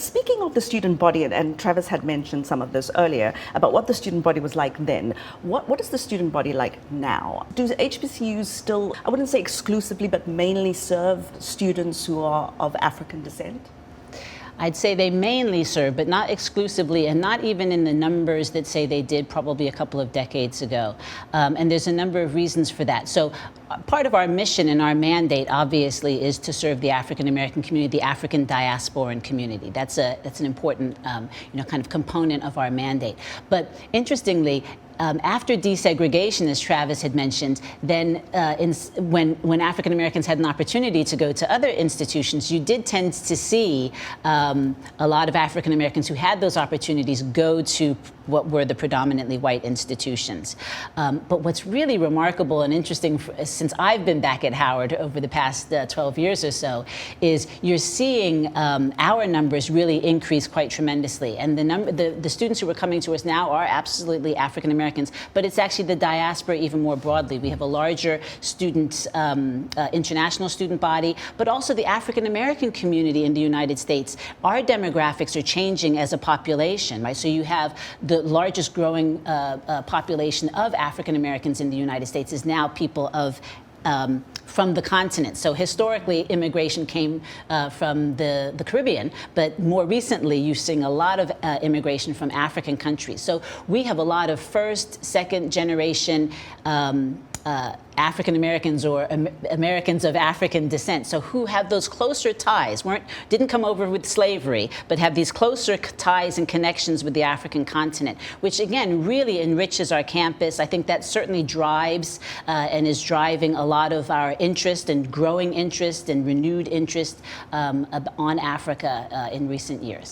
speaking of the student body, and Travis had mentioned some of this earlier about what the student body was like then, what is the student body like now? Do HBCUs still, I wouldn't say exclusively, but mainly serve students who are of African descent? I'd say they mainly serve, but not exclusively, and not even in the numbers that say they did probably a couple of decades ago. And there's a number of reasons for that. So part of our mission and our mandate, obviously, is to serve the African American community, the African diasporan community. That's an important kind of component of our mandate. But interestingly, after desegregation, as Travis had mentioned, then when African Americans had an opportunity to go to other institutions, you did tend to see a lot of African Americans who had those opportunities go to what were the predominantly white institutions. But what's really remarkable and interesting since I've been back at Howard over the past 12 years or so is you're seeing our numbers really increase quite tremendously. And the students who are coming to us now are absolutely African Americans, but it's actually the diaspora even more broadly. We have a larger student, international student body, but also the African American community in the United States. Our demographics are changing as a population, right? So you have the largest growing population of African Americans in the United States is now people of from the continent. So historically, immigration came from the Caribbean, but more recently, you're seeing a lot of immigration from African countries. So we have a lot of first, second generation African Americans or Americans of African descent, so who have those closer ties, didn't come over with slavery, but have these closer ties and connections with the African continent, which again really enriches our campus. I think that certainly drives and is driving a lot of our interest and growing interest and renewed interest on Africa in recent years.